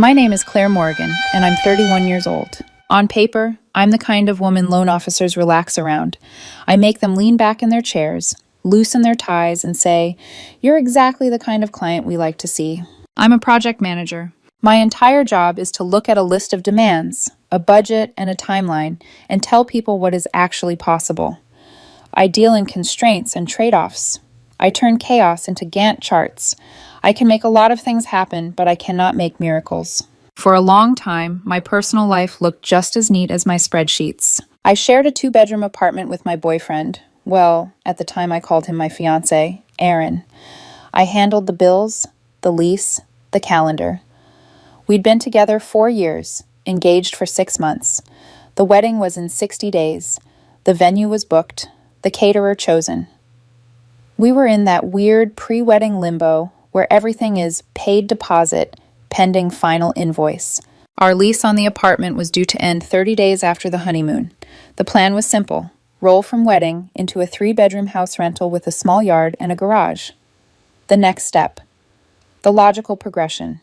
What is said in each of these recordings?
My name is Claire Morgan, and I'm 31 years old. On paper, I'm the kind of woman loan officers relax around. I make them lean back in their chairs, loosen their ties, and say, "You're exactly the kind of client we like to see." I'm a project manager. My entire job is to look at a list of demands, a budget, and a timeline, and tell people what is actually possible. I deal in constraints and trade-offs. I turn chaos into Gantt charts. I can make a lot of things happen, but I cannot make miracles. For a long time, my personal life looked just as neat as my spreadsheets. I shared a 2-bedroom apartment with my boyfriend. Well, at the time I called him my fiancé, Aaron. I handled the bills, the lease, the calendar. We'd been together 4 years, engaged for 6 months. The wedding was in 60 days. The venue was booked, the caterer chosen. We were in that weird pre-wedding limbo where everything is paid deposit, pending final invoice. Our lease on the apartment was due to end 30 days after the honeymoon. The plan was simple: roll from wedding into a 3-bedroom house rental with a small yard and a garage. The next step. The logical progression.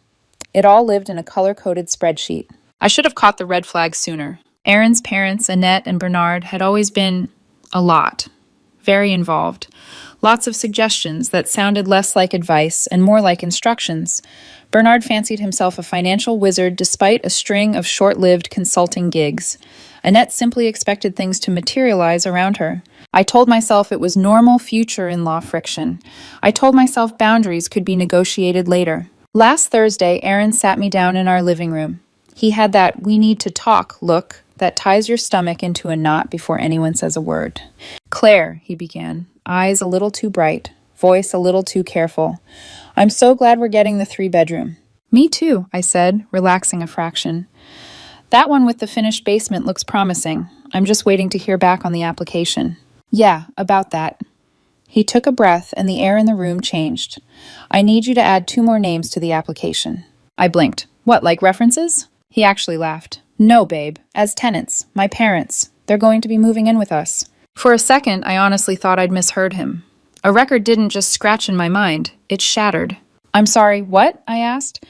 It all lived in a color-coded spreadsheet. I should have caught the red flag sooner. Aaron's parents, Annette and Bernard, had always been a lot. Very involved. Lots of suggestions that sounded less like advice and more like instructions. Bernard fancied himself a financial wizard despite a string of short-lived consulting gigs. Annette simply expected things to materialize around her. I told myself it was normal future in-law friction. I told myself boundaries could be negotiated later. Last Thursday, Aaron sat me down in our living room. He had that "we need to talk" look that ties your stomach into a knot before anyone says a word. "Claire," he began, eyes a little too bright, voice a little too careful. "I'm so glad we're getting the 3-bedroom. "Me too," I said, relaxing a fraction. "That one with the finished basement looks promising. I'm just waiting to hear back on the application." "Yeah, about that." He took a breath and the air in the room changed. "I need you to add 2 more names to the application." I blinked. "What, like references?" He actually laughed. "No, babe. As tenants. My parents. They're going to be moving in with us." For a second, I honestly thought I'd misheard him. A record didn't just scratch in my mind. It shattered. "I'm sorry, what?" I asked.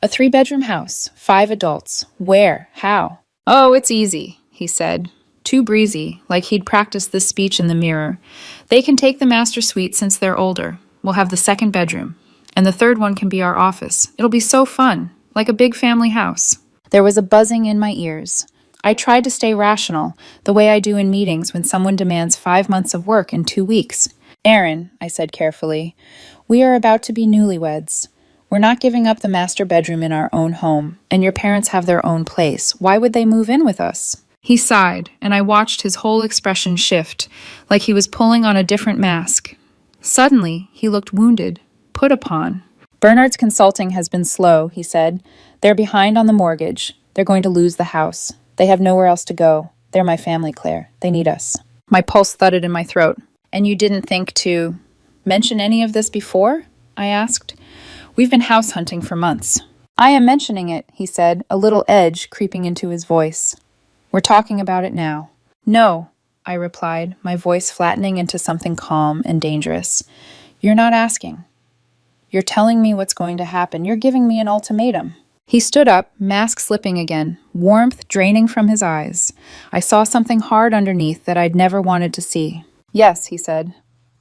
"A 3-bedroom house. 5 adults. Where? How?" "Oh, it's easy," he said. Too breezy, like he'd practiced this speech in the mirror. "They can take the master suite since they're older. We'll have the 2nd bedroom. And the 3rd one can be our office. It'll be so fun. Like a big family house." There was a buzzing in my ears. I tried to stay rational, the way I do in meetings when someone demands 5 months of work in 2 weeks. "Aaron," I said carefully, "we are about to be newlyweds. We're not giving up the master bedroom in our own home, and your parents have their own place. Why would they move in with us?" He sighed, and I watched his whole expression shift, like he was pulling on a different mask. Suddenly, he looked wounded, put upon. "Bernard's consulting has been slow," he said. "They're behind on the mortgage. They're going to lose the house. They have nowhere else to go. They're my family, Claire. They need us." My pulse thudded in my throat. "And you didn't think to mention any of this before?" I asked. "We've been house hunting for months." "I am mentioning it," he said, a little edge creeping into his voice. "We're talking about it now." "No," I replied, my voice flattening into something calm and dangerous. "You're not asking. You're telling me what's going to happen. You're giving me an ultimatum." He stood up, mask slipping again, warmth draining from his eyes. I saw something hard underneath that I'd never wanted to see. "Yes," he said.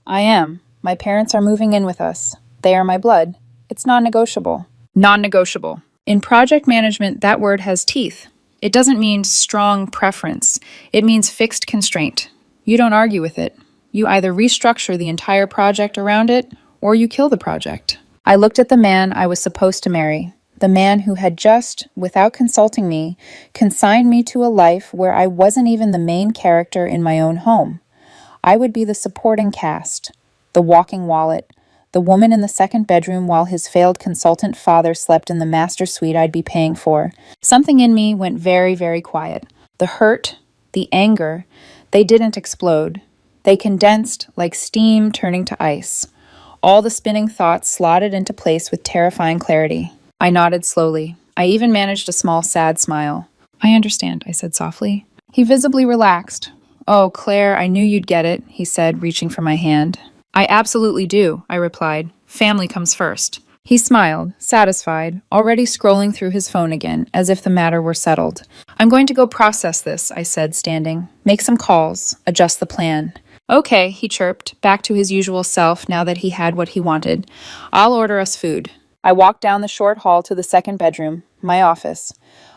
"I am. My parents are moving in with us. They are my blood. It's non-negotiable." Non-negotiable. In project management, that word has teeth. It doesn't mean strong preference. It means fixed constraint. You don't argue with it. You either restructure the entire project around it, or you kill the project. I looked at the man I was supposed to marry. The man who had just, without consulting me, consigned me to a life where I wasn't even the main character in my own home. I would be the supporting cast, the walking wallet, the woman in the 2nd bedroom while his failed consultant father slept in the master suite I'd be paying for. Something in me went very, very quiet. The hurt, the anger, they didn't explode. They condensed like steam turning to ice. All the spinning thoughts slotted into place with terrifying clarity. I nodded slowly. I even managed a small, sad smile. "I understand," I said softly. He visibly relaxed. "Oh, Claire, I knew you'd get it," he said, reaching for my hand. "I absolutely do," I replied. "Family comes first." He smiled, satisfied, already scrolling through his phone again, as if the matter were settled. I'm going to go process this, I said, standing. Make some calls, adjust the plan. Okay, he chirped, back to his usual self now that he had what he wanted. I'll order us food. I walked down the short hall to the second bedroom, my office.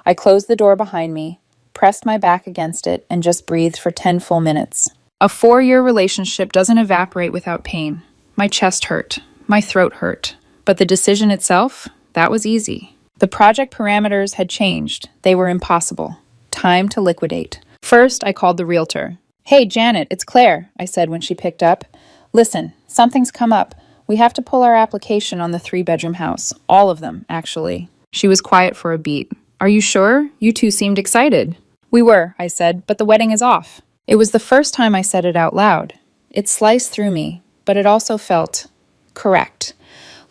I closed the door behind me, pressed my back against it, and just breathed for 10 full minutes. A 4-year relationship doesn't evaporate without pain. My chest hurt. My throat hurt. But the decision itself, that was easy. The project parameters had changed. They were impossible. Time to liquidate. First, I called the realtor. Hey, Janet, it's Claire, I said when she picked up. Listen, something's come up. We have to pull our application on the 3-bedroom house. All of them, actually. She was quiet for a beat. Are you sure? You two seemed excited. We were, I said, but the wedding is off. It was the first time I said it out loud. It sliced through me, but it also felt correct.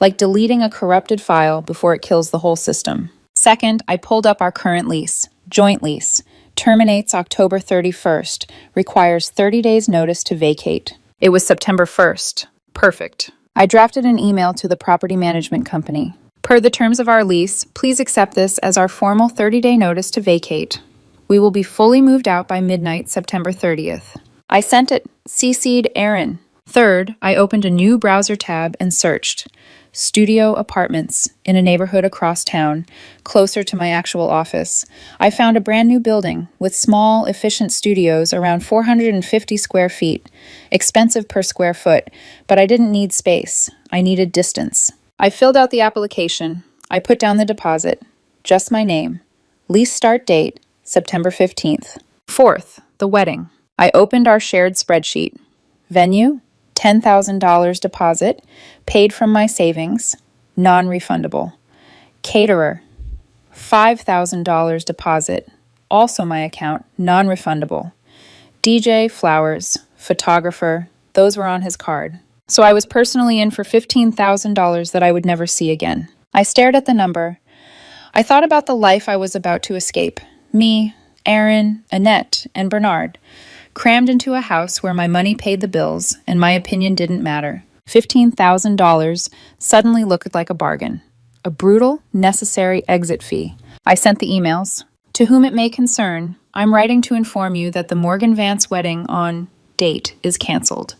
Like deleting a corrupted file before it kills the whole system. Second, I pulled up our current lease, joint lease. Terminates October 31st, requires 30 days notice to vacate. It was September 1st. Perfect. I drafted an email to the property management company. Per the terms of our lease, please accept this as our formal 30-day notice to vacate. We will be fully moved out by midnight, September 30th. I sent it, CC'd Aaron. Third, I opened a new browser tab and searched. Studio apartments in a neighborhood across town, closer to my actual office. I found a brand new building with small, efficient studios around 450 square feet. Expensive per square foot, but I didn't need space. I needed distance. I filled out the application. I put down the deposit. Just my name. Lease start date, September 15th. Fourth, the wedding. I opened our shared spreadsheet. Venue? $10,000 deposit, paid from my savings, non-refundable. Caterer, $5,000 deposit, also my account, non-refundable. DJ, flowers, photographer, those were on his card. So I was personally in for $15,000 that I would never see again. I stared at the number. I thought about the life I was about to escape. Me, Aaron, Annette, and Bernard. Crammed into a house where my money paid the bills and my opinion didn't matter. $15,000 suddenly looked like a bargain. A brutal, necessary exit fee. I sent the emails. To whom it may concern, I'm writing to inform you that the Morgan Vance wedding on date is canceled.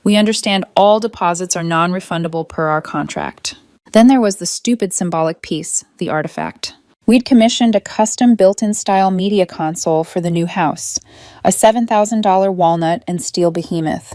We understand all deposits are non-refundable per our contract. Then there was the stupid symbolic piece, the artifact. We'd commissioned a custom built-in style media console for the new house, a $7,000 walnut and steel behemoth.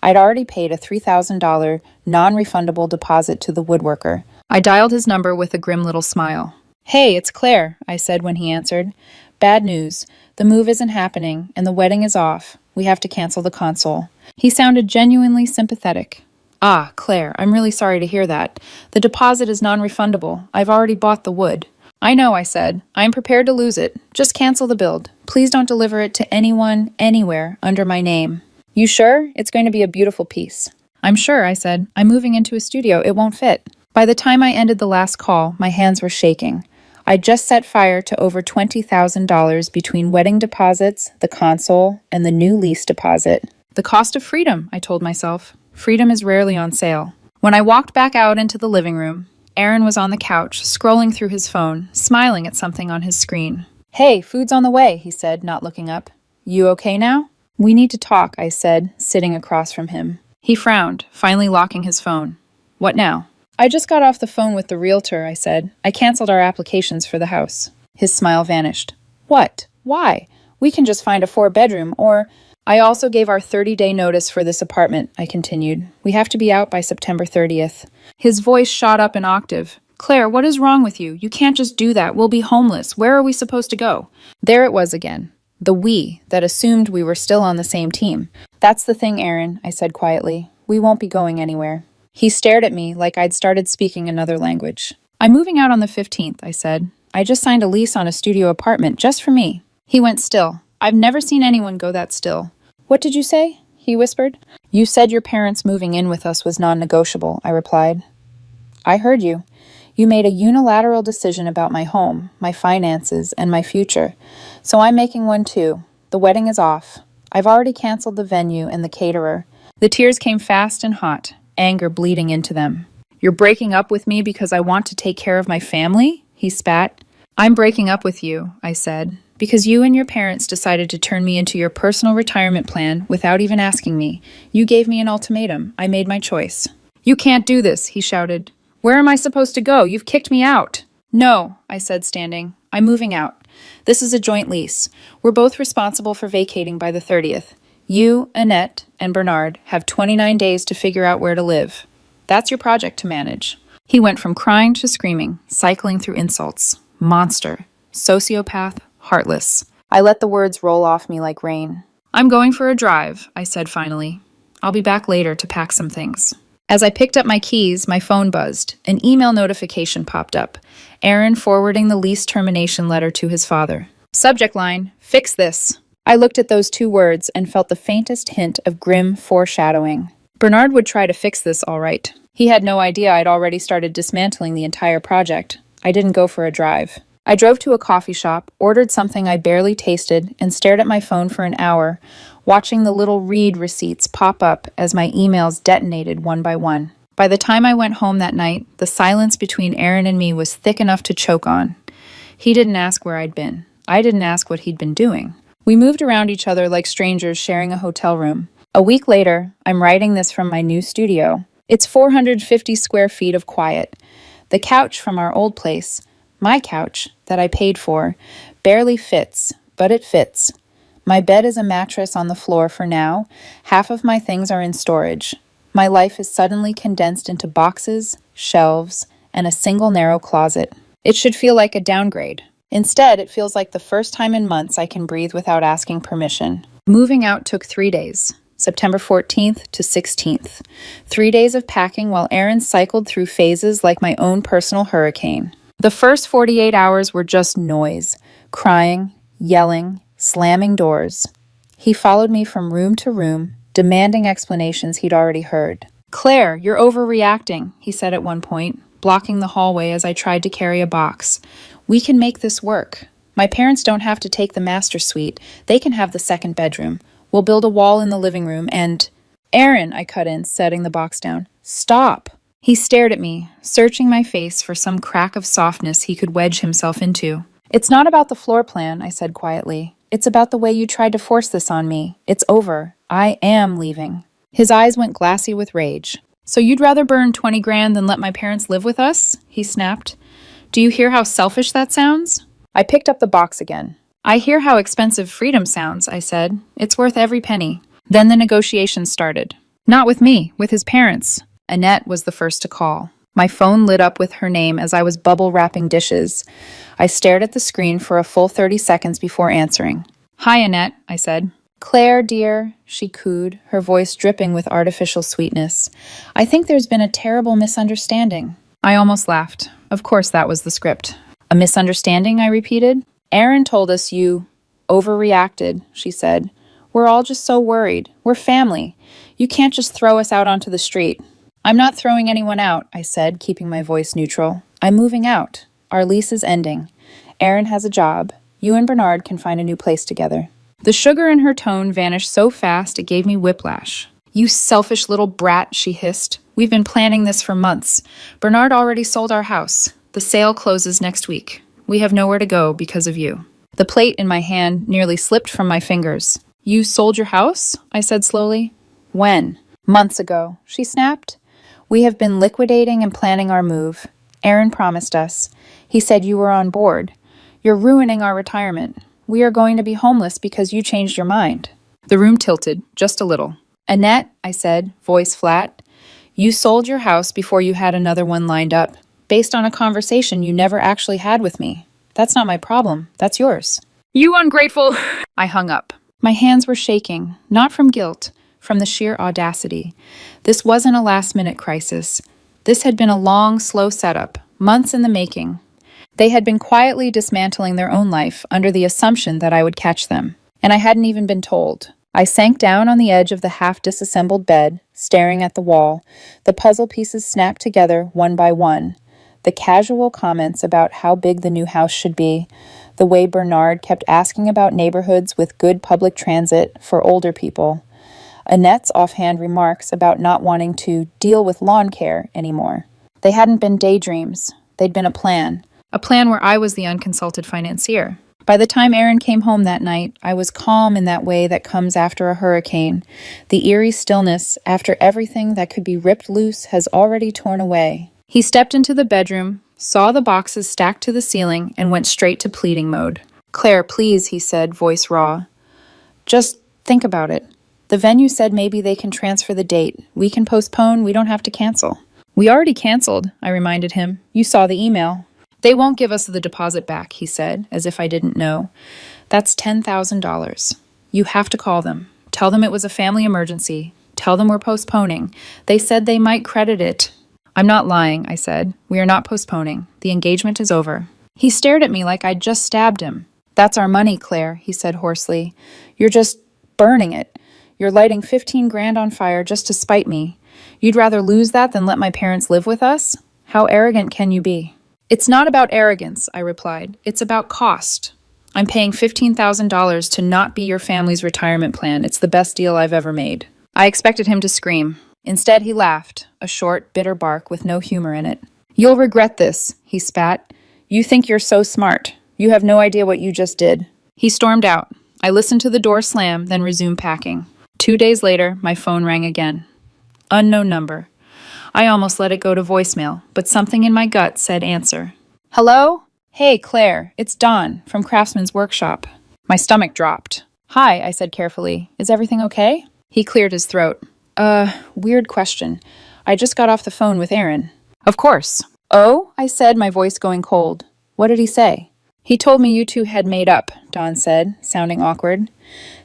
I'd already paid a $3,000 non-refundable deposit to the woodworker. I dialed his number with a grim little smile. Hey, it's Claire, I said when he answered. Bad news. The move isn't happening, and the wedding is off. We have to cancel the console. He sounded genuinely sympathetic. Ah, Claire, I'm really sorry to hear that. The deposit is non-refundable. I've already bought the wood. I know, I said. I'm prepared to lose it. Just cancel the build. Please don't deliver it to anyone, anywhere, under my name. You sure? It's going to be a beautiful piece. I'm sure, I said. I'm moving into a studio. It won't fit. By the time I ended the last call, my hands were shaking. I'd just set fire to over $20,000 between wedding deposits, the console, and the new lease deposit. The cost of freedom, I told myself. Freedom is rarely on sale. When I walked back out into the living room, Aaron was on the couch, scrolling through his phone, smiling at something on his screen. Hey, food's on the way, he said, not looking up. You okay now? We need to talk, I said, sitting across from him. He frowned, finally locking his phone. What now? I just got off the phone with the realtor, I said. I canceled our applications for the house. His smile vanished. What? Why? We can just find a 4-bedroom, or... I also gave our 30-day notice for this apartment, I continued. We have to be out by September 30th. His voice shot up an octave. Claire, what is wrong with you? You can't just do that. We'll be homeless. Where are we supposed to go? There it was again. The we that assumed we were still on the same team. That's the thing, Aaron, I said quietly. We won't be going anywhere. He stared at me like I'd started speaking another language. I'm moving out on the 15th, I said. I just signed a lease on a studio apartment just for me. He went still. I've never seen anyone go that still. What did you say? He whispered. You said your parents moving in with us was non-negotiable, I replied. I heard you. You made a unilateral decision about my home, my finances, and my future. So I'm making one too. The wedding is off. I've already canceled the venue and the caterer. The tears came fast and hot, anger bleeding into them. You're breaking up with me because I want to take care of my family? He spat. I'm breaking up with you, I said, because you and your parents decided to turn me into your personal retirement plan without even asking me. You gave me an ultimatum. I made my choice. You can't do this, he shouted. Where am I supposed to go? You've kicked me out. No, I said, standing. I'm moving out. This is a joint lease. We're both responsible for vacating by the 30th. You, Annette, and Bernard have 29 days to figure out where to live. That's your project to manage. He went from crying to screaming, cycling through insults. Monster. Sociopath. Heartless. I let the words roll off me like rain. I'm going for a drive, I said finally. I'll be back later to pack some things. As I picked up my keys, my phone buzzed. An email notification popped up. Aaron forwarding the lease termination letter to his father. Subject line, fix this. I looked at those 2 words and felt the faintest hint of grim foreshadowing. Bernard would try to fix this all right. He had no idea I'd already started dismantling the entire project. I didn't go for a drive. I drove to a coffee shop, ordered something I barely tasted, and stared at my phone for an hour, watching the little read receipts pop up as my emails detonated one by one. By the time I went home that night, the silence between Aaron and me was thick enough to choke on. He didn't ask where I'd been. I didn't ask what he'd been doing. We moved around each other like strangers sharing a hotel room. A week later, I'm writing this from my new studio. It's 450 square feet of quiet. The couch from our old place, my couch that I paid for, barely fits, but it fits. My bed is a mattress on the floor for now. Half of my things are in storage. My life is suddenly condensed into boxes, shelves, and a single narrow closet. It should feel like a downgrade. Instead, it feels like the first time in months I can breathe without asking permission. Moving out took 3 days. September 14th to 16th. 3 days of packing while Aaron cycled through phases like my own personal hurricane. The first 48 hours were just noise, crying, yelling, slamming doors. He followed me from room to room, demanding explanations he'd already heard. Claire, you're overreacting, he said at one point, blocking the hallway as I tried to carry a box. We can make this work. My parents don't have to take the master suite. They can have the second bedroom. We'll build a wall in the living room and... Aaron, I cut in, setting the box down. Stop. He stared at me, searching my face for some crack of softness he could wedge himself into. It's not about the floor plan, I said quietly. It's about the way you tried to force this on me. It's over. I am leaving. His eyes went glassy with rage. So you'd rather burn 20 grand than let my parents live with us? He snapped. Do you hear how selfish that sounds? I picked up the box again. I hear how expensive freedom sounds, I said. It's worth every penny. Then the negotiations started. Not with me, with his parents. Annette was the first to call. My phone lit up with her name as I was bubble wrapping dishes. I stared at the screen for a full 30 seconds before answering. Hi, Annette, I said. Claire, dear, she cooed, her voice dripping with artificial sweetness. I think there's been a terrible misunderstanding. I almost laughed. Of course that was the script. A misunderstanding, I repeated. Aaron told us you overreacted, she said. We're all just so worried. We're family. You can't just throw us out onto the street. I'm not throwing anyone out, I said, keeping my voice neutral. I'm moving out. Our lease is ending. Aaron has a job. You and Bernard can find a new place together. The sugar in her tone vanished so fast it gave me whiplash. You selfish little brat, she hissed. We've been planning this for months. Bernard already sold our house. The sale closes next week. We have nowhere to go because of you. The plate in my hand nearly slipped from my fingers. You sold your house? I said slowly. When? Months ago, she snapped. We have been liquidating and planning our move. Aaron promised us. He said you were on board. You're ruining our retirement. We are going to be homeless because you changed your mind. The room tilted, just a little. Annette, I said, voice flat, you sold your house before you had another one lined up, based on a conversation you never actually had with me. That's not my problem. That's yours. You ungrateful! I hung up. My hands were shaking, not from guilt, from the sheer audacity. This wasn't a last-minute crisis. This had been a long, slow setup, months in the making. They had been quietly dismantling their own life under the assumption that I would catch them. And I hadn't even been told. I sank down on the edge of the half-disassembled bed, staring at the wall. The puzzle pieces snapped together one by one. The casual comments about how big the new house should be, the way Bernard kept asking about neighborhoods with good public transit for older people, Annette's offhand remarks about not wanting to deal with lawn care anymore. They hadn't been daydreams. They'd been a plan. A plan where I was the unconsulted financier. By the time Aaron came home that night, I was calm in that way that comes after a hurricane. The eerie stillness after everything that could be ripped loose has already torn away. He stepped into the bedroom, saw the boxes stacked to the ceiling, and went straight to pleading mode. "Claire, please," he said, voice raw. "Just think about it. The venue said maybe they can transfer the date. We can postpone, we don't have to cancel." "We already canceled," I reminded him. "You saw the email." "They won't give us the deposit back," he said, as if I didn't know. "That's $10,000. You have to call them. Tell them it was a family emergency. Tell them we're postponing. They said they might credit it." "I'm not lying," I said. "We are not postponing. The engagement is over." He stared at me like I'd just stabbed him. "That's our money, Claire," he said hoarsely. "You're just burning it. You're lighting 15 grand on fire just to spite me. You'd rather lose that than let my parents live with us? How arrogant can you be?" "It's not about arrogance," I replied. "It's about cost. I'm paying $15,000 to not be your family's retirement plan. It's the best deal I've ever made." I expected him to scream. Instead, he laughed, a short, bitter bark with no humor in it. "You'll regret this," he spat. "You think you're so smart. You have no idea what you just did." He stormed out. I listened to the door slam, then resumed packing. 2 days later, my phone rang again. Unknown number. I almost let it go to voicemail, but something in my gut said answer. "Hello? Hey, Claire, it's Don from Craftsman's Workshop." My stomach dropped. "Hi," I said carefully. "Is everything okay?" He cleared his throat. Weird question. I just got off the phone with Aaron." "Of course." "Oh?" I said, my voice going cold. "What did he say?" "He told me you two had made up," Don said, sounding awkward.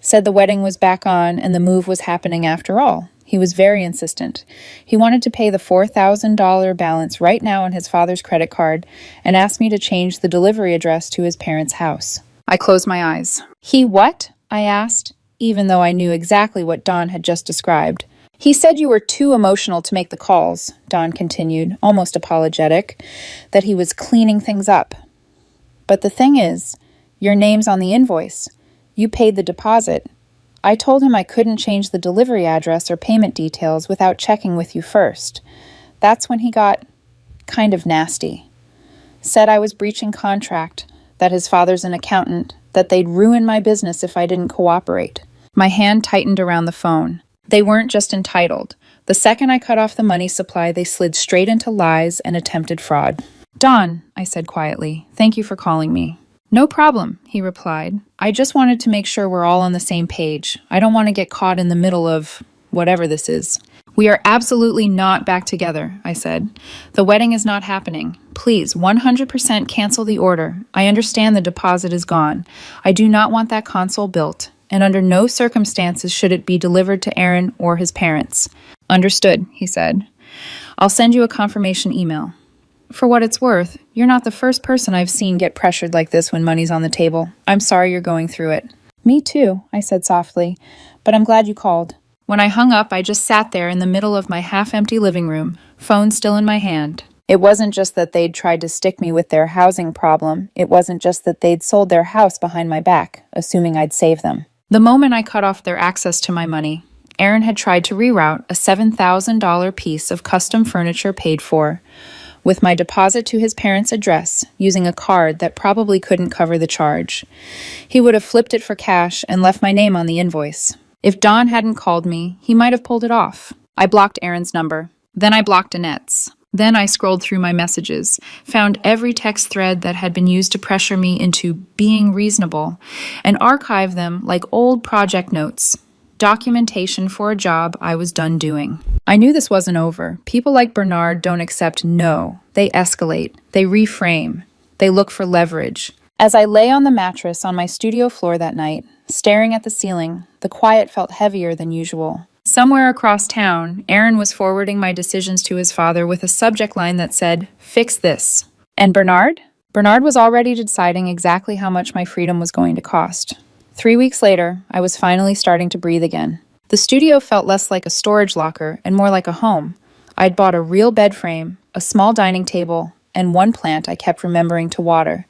"Said the wedding was back on and the move was happening after all. He was very insistent. He wanted to pay the $4,000 balance right now on his father's credit card and asked me to change the delivery address to his parents' house." I closed my eyes. "He what?" I asked, even though I knew exactly what Don had just described. "He said you were too emotional to make the calls," Don continued, almost apologetic, "that he was cleaning things up. But the thing is, your name's on the invoice. You paid the deposit. I told him I couldn't change the delivery address or payment details without checking with you first. That's when he got kind of nasty. Said I was breaching contract, that his father's an accountant, that they'd ruin my business if I didn't cooperate." My hand tightened around the phone. They weren't just entitled. The second I cut off the money supply, they slid straight into lies and attempted fraud. "Don," I said quietly, "thank you for calling me." "No problem," he replied. "I just wanted to make sure we're all on the same page. I don't want to get caught in the middle of whatever this is." "We are absolutely not back together," I said. "The wedding is not happening. Please, 100% cancel the order. I understand the deposit is gone. I do not want that console built, and under no circumstances should it be delivered to Aaron or his parents." "Understood," he said. "I'll send you a confirmation email." For what it's worth, you're not the first person I've seen get pressured like this when money's on the table. I'm sorry you're going through it." "Me too," I said softly, "but I'm glad you called." When I hung up, I just sat there in the middle of my half-empty living room, phone still in my hand. It wasn't just that they'd tried to stick me with their housing problem. It wasn't just that they'd sold their house behind my back, assuming I'd save them. The moment I cut off their access to my money, Aaron had tried to reroute a $7,000 piece of custom furniture paid for, with my deposit to his parents' address, using a card that probably couldn't cover the charge. He would have flipped it for cash and left my name on the invoice. If Don hadn't called me, he might have pulled it off. I blocked Aaron's number. Then I blocked Annette's. Then I scrolled through my messages, found every text thread that had been used to pressure me into being reasonable, and archived them like old project notes. Documentation for a job I was done doing. I knew this wasn't over. People like Bernard don't accept no. They escalate. They reframe. They look for leverage. As I lay on the mattress on my studio floor that night, staring at the ceiling, the quiet felt heavier than usual. Somewhere across town, Aaron was forwarding my decisions to his father with a subject line that said, "Fix this." And Bernard? Bernard was already deciding exactly how much my freedom was going to cost. 3 weeks later, I was finally starting to breathe again. The studio felt less like a storage locker and more like a home. I'd bought a real bed frame, a small dining table, and one plant I kept remembering to water.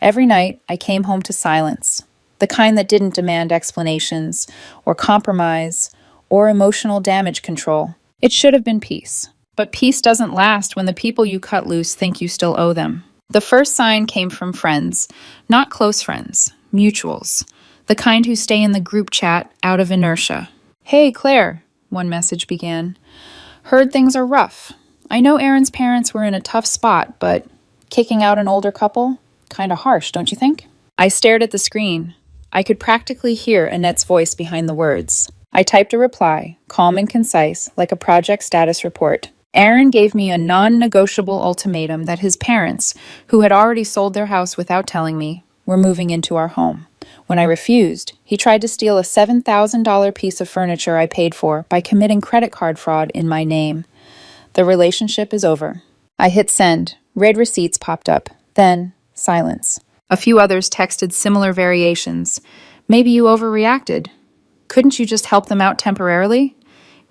Every night, I came home to silence, the kind that didn't demand explanations, or compromise, or emotional damage control. It should have been peace. But peace doesn't last when the people you cut loose think you still owe them. The first sign came from friends, not close friends, mutuals, the kind who stay in the group chat out of inertia. "Hey, Claire," one message began. "Heard things are rough. I know Aaron's parents were in a tough spot, but kicking out an older couple? Kinda harsh, don't you think?" I stared at the screen. I could practically hear Annette's voice behind the words. I typed a reply, calm and concise, like a project status report. Aaron gave me a non-negotiable ultimatum that his parents, who had already sold their house without telling me, were moving into our home. When I refused, he tried to steal a $7,000 piece of furniture I paid for by committing credit card fraud in my name. The relationship is over. I hit send. Read receipts popped up. Then, silence. A few others texted similar variations. "Maybe you overreacted. Couldn't you just help them out temporarily?"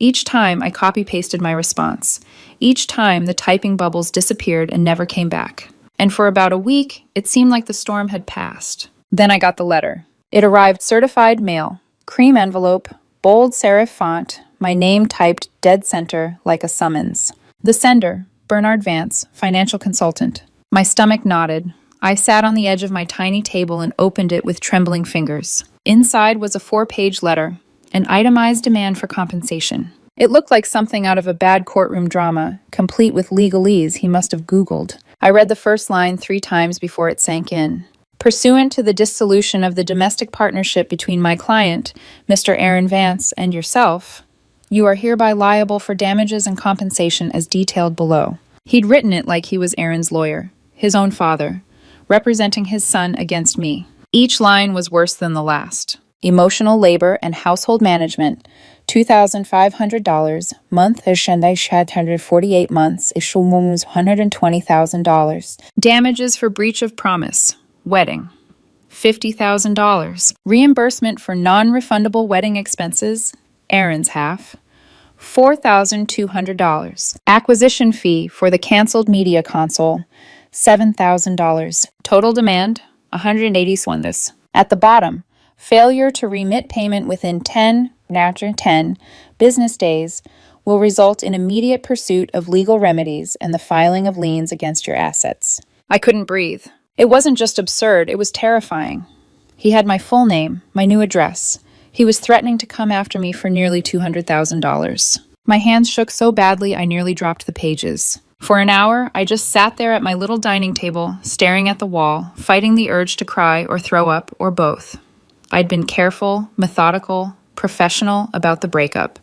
Each time, I copy-pasted my response. Each time, the typing bubbles disappeared and never came back. And for about a week, it seemed like the storm had passed. Then I got the letter. It arrived certified mail, cream envelope, bold serif font, my name typed dead center like a summons. The sender, Bernard Vance, financial consultant. My stomach knotted. I sat on the edge of my tiny table and opened it with trembling fingers. Inside was a 4-page letter, an itemized demand for compensation. It looked like something out of a bad courtroom drama, complete with legalese he must have Googled. I read the first line 3 times before it sank in. Pursuant to the dissolution of the domestic partnership between my client, Mr. Aaron Vance, and yourself, you are hereby liable for damages and compensation as detailed below. He'd written it like he was Aaron's lawyer, his own father, representing his son against me. Each line was worse than the last. Emotional labor and household management, $2,500, month is 148 months, is $120,000. Damages for breach of promise, wedding, $50,000. Reimbursement for non-refundable wedding expenses, Aaron's half, $4,200. Acquisition fee for the canceled media console, $7,000. Total demand, 180 swandas. At the bottom, failure to remit payment within 10 business days will result in immediate pursuit of legal remedies and the filing of liens against your assets. I couldn't breathe. It wasn't just absurd, it was terrifying. He had my full name, my new address. He was threatening to come after me for nearly $200,000. My hands shook so badly I nearly dropped the pages. For an hour, I just sat there at my little dining table, staring at the wall, fighting the urge to cry or throw up, or both. I'd been careful, methodical, professional about the breakup.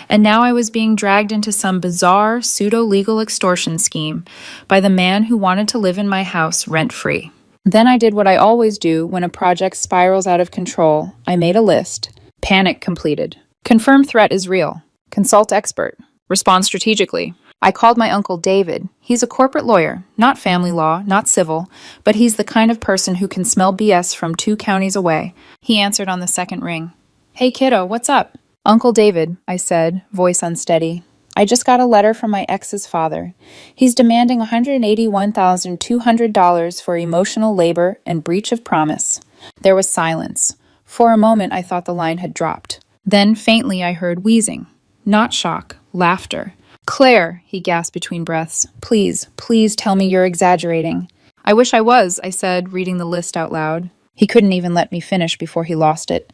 And now I was being dragged into some bizarre, pseudo-legal extortion scheme by the man who wanted to live in my house rent-free. Then I did what I always do when a project spirals out of control. I made a list. Panic completed. Confirm threat is real. Consult expert. Respond strategically. I called my uncle David. He's a corporate lawyer, not family law, not civil, but he's the kind of person who can smell BS from 2 counties away. He answered on the second ring. "Hey kiddo, what's up?" "Uncle David," I said, voice unsteady. "I just got a letter from my ex's father. He's demanding $181,200 for emotional labor and breach of promise." There was silence. For a moment I thought the line had dropped. Then faintly I heard wheezing. Not shock, laughter. "Claire," he gasped between breaths, "please, please tell me you're exaggerating." "I wish I was," I said, reading the list out loud. He couldn't even let me finish before he lost it.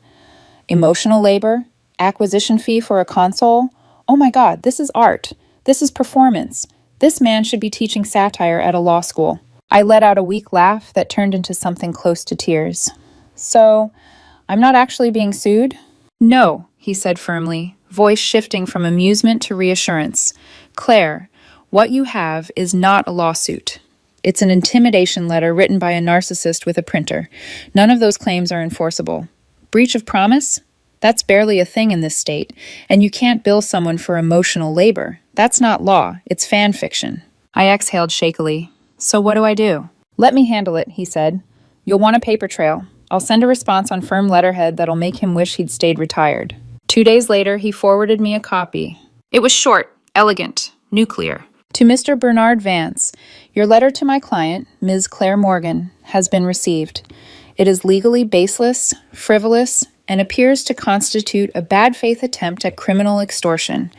Emotional labor? Acquisition fee for a console? Oh my God, this is art. This is performance. This man should be teaching satire at a law school. I let out a weak laugh that turned into something close to tears. "So, I'm not actually being sued?" "No," he said firmly, voice shifting from amusement to reassurance. "Claire, what you have is not a lawsuit. It's an intimidation letter written by a narcissist with a printer. None of those claims are enforceable. Breach of promise? That's barely a thing in this state, and you can't bill someone for emotional labor. That's not law, it's fan fiction." I exhaled shakily. "So what do I do?" "Let me handle it," he said. "You'll want a paper trail. I'll send a response on firm letterhead that'll make him wish he'd stayed retired." 2 days later, he forwarded me a copy. It was short, elegant, nuclear. "To Mr. Bernard Vance, your letter to my client, Ms. Claire Morgan, has been received. It is legally baseless, frivolous, and appears to constitute a bad faith attempt at criminal extortion.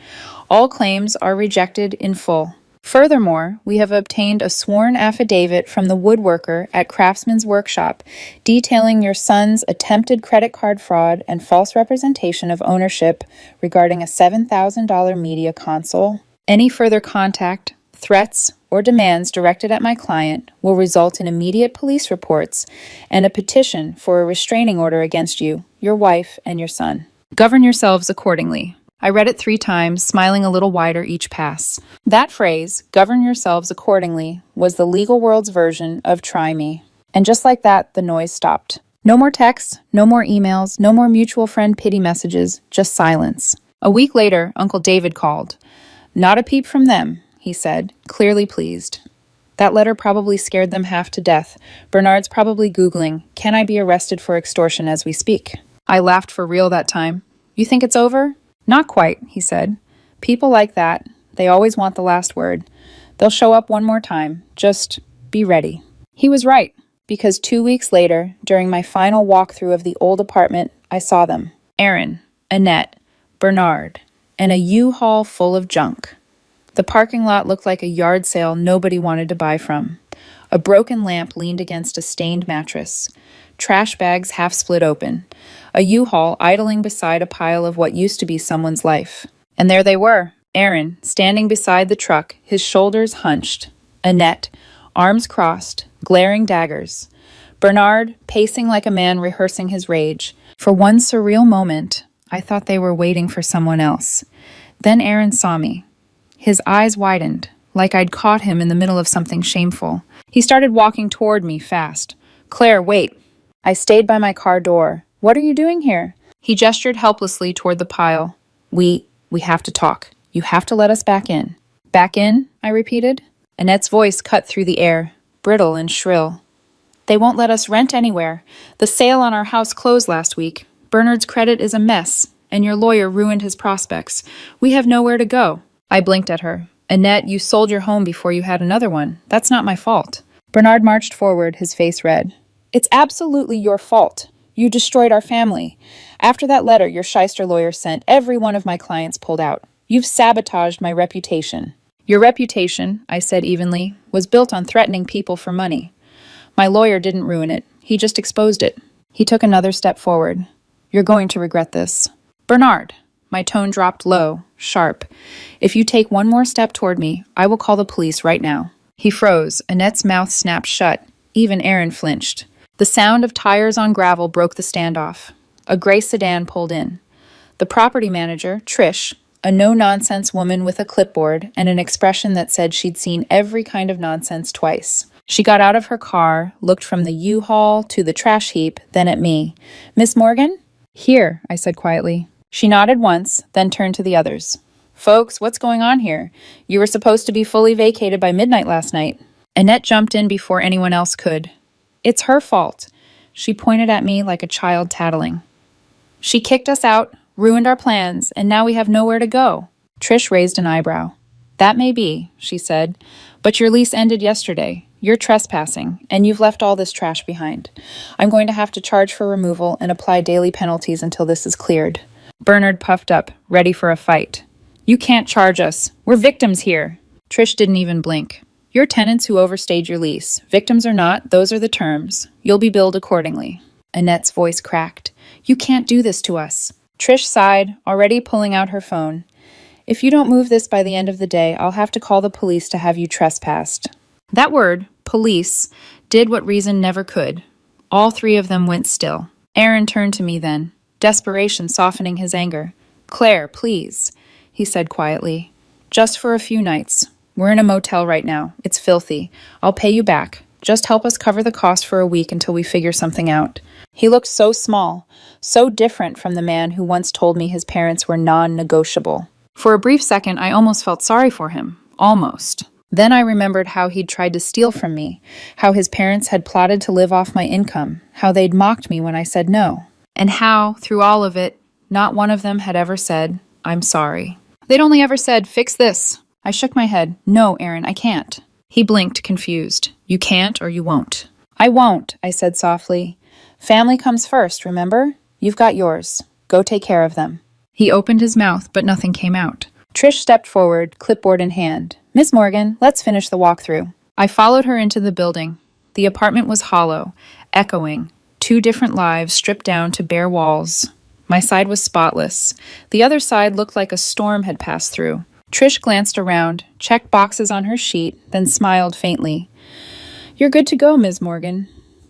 All claims are rejected in full. Furthermore, we have obtained a sworn affidavit from the woodworker at Craftsman's Workshop detailing your son's attempted credit card fraud and false representation of ownership regarding a $7,000 media console. Any further contact, threats, or demands directed at my client will result in immediate police reports and a petition for a restraining order against you, your wife, and your son. Govern yourselves accordingly. I read it 3 times, smiling a little wider each pass. That phrase, govern yourselves accordingly, was the legal world's version of try me. And just like that, the noise stopped. No more texts, no more emails, no more mutual friend pity messages, just silence. A week later, Uncle David called. Not a peep from them, he said, clearly pleased. That letter probably scared them half to death. Bernard's probably Googling, can I be arrested for extortion as we speak? I laughed for real that time. You think it's over? Not quite, he said. People like that, they always want the last word. They'll show up one more time. Just be ready. He was right, because 2 weeks later, during my final walkthrough of the old apartment, I saw them. Aaron, Annette, Bernard, and a U-Haul full of junk. The parking lot looked like a yard sale nobody wanted to buy from. A broken lamp leaned against a stained mattress. Trash bags half split open. A U-Haul idling beside a pile of what used to be someone's life. And there they were, Aaron, standing beside the truck, his shoulders hunched. Annette, arms crossed, glaring daggers. Bernard, pacing like a man rehearsing his rage. For one surreal moment, I thought they were waiting for someone else. Then Aaron saw me. His eyes widened, like I'd caught him in the middle of something shameful. He started walking toward me fast. Claire, wait. I stayed by my car door. What are you doing here? He gestured helplessly toward the pile. We have to talk. You have to let us back in. Back in? I repeated. Annette's voice cut through the air, brittle and shrill. They won't let us rent anywhere. The sale on our house closed last week. Bernard's credit is a mess, and your lawyer ruined his prospects. We have nowhere to go. I blinked at her. Annette, you sold your home before you had another one. That's not my fault. Bernard marched forward, his face red. It's absolutely your fault. You destroyed our family. After that letter your shyster lawyer sent, every one of my clients pulled out. You've sabotaged my reputation. Your reputation, I said evenly, was built on threatening people for money. My lawyer didn't ruin it. He just exposed it. He took another step forward. You're going to regret this. Bernard. My tone dropped low, sharp. If you take one more step toward me, I will call the police right now. He froze. Annette's mouth snapped shut. Even Aaron flinched. The sound of tires on gravel broke the standoff. A gray sedan pulled in. The property manager, Trish, a no-nonsense woman with a clipboard and an expression that said she'd seen every kind of nonsense twice. She got out of her car, looked from the U-Haul to the trash heap, then at me. Miss Morgan? Here, I said quietly. She nodded once, then turned to the others. Folks, what's going on here? You were supposed to be fully vacated by midnight last night. Annette jumped in before anyone else could. It's her fault. She pointed at me like a child tattling. She kicked us out, ruined our plans, and now we have nowhere to go. Trish raised an eyebrow. That may be, she said, but your lease ended yesterday. You're trespassing, and you've left all this trash behind. I'm going to have to charge for removal and apply daily penalties until this is cleared. Bernard puffed up, ready for a fight. You can't charge us. We're victims here. Trish didn't even blink. You're tenants who overstayed your lease. Victims or not, those are the terms. You'll be billed accordingly. Annette's voice cracked. You can't do this to us. Trish sighed, already pulling out her phone. If you don't move this by the end of the day, I'll have to call the police to have you trespassed. That word, police, did what reason never could. All 3 of them went still. Aaron turned to me then, desperation softening his anger. Claire, please, he said quietly. Just for a few nights. We're in a motel right now. It's filthy. I'll pay you back. Just help us cover the cost for a week until we figure something out. He looked so small, so different from the man who once told me his parents were non-negotiable. For a brief second, I almost felt sorry for him. Almost. Then I remembered how he'd tried to steal from me, how his parents had plotted to live off my income, how they'd mocked me when I said no, and how, through all of it, not one of them had ever said, I'm sorry. They'd only ever said, fix this. I shook my head. No, Aaron, I can't. He blinked, confused. You can't or you won't. I won't, I said softly. Family comes first, remember? You've got yours. Go take care of them. He opened his mouth, but nothing came out. Trish stepped forward, clipboard in hand. Miss Morgan, let's finish the walkthrough. I followed her into the building. The apartment was hollow, echoing, 2 different lives stripped down to bare walls. My side was spotless. The other side looked like a storm had passed through. Trish glanced around, checked boxes on her sheet, then smiled faintly. You're good to go, Ms. Morgan.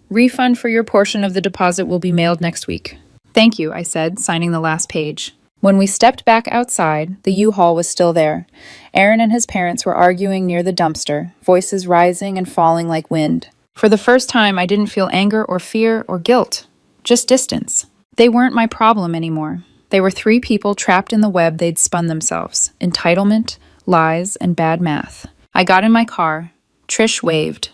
Refund for your portion of the deposit will be mailed next week. Thank you, I said, signing the last page. When we stepped back outside, the U-Haul was still there. Aaron and his parents were arguing near the dumpster, voices rising and falling like wind. For the first time, I didn't feel anger or fear or guilt, just distance. They weren't my problem anymore. They were 3 people trapped in the web they'd spun themselves: entitlement, lies, and bad math. I got in my car. Trish waved.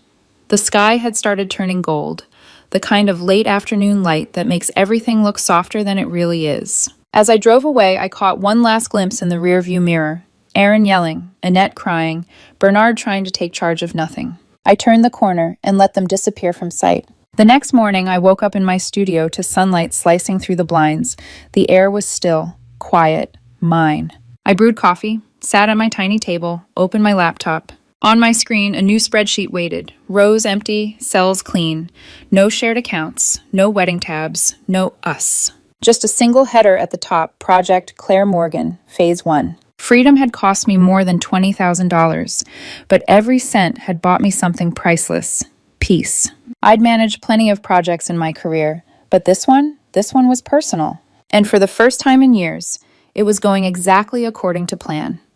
The sky had started turning gold, the kind of late afternoon light that makes everything look softer than it really is. As I drove away, I caught one last glimpse in the rearview mirror. Aaron yelling, Annette crying, Bernard trying to take charge of nothing. I turned the corner and let them disappear from sight. The next morning, I woke up in my studio to sunlight slicing through the blinds. The air was still, quiet, mine. I brewed coffee, sat at my tiny table, opened my laptop. On my screen, a new spreadsheet waited. Rows empty, cells clean. No shared accounts, no wedding tabs, no us. Just a single header at the top, Project Claire Morgan, Phase 1. Freedom had cost me more than $20,000, but every cent had bought me something priceless: peace. I'd managed plenty of projects in my career, but this one was personal. And for the first time in years, it was going exactly according to plan.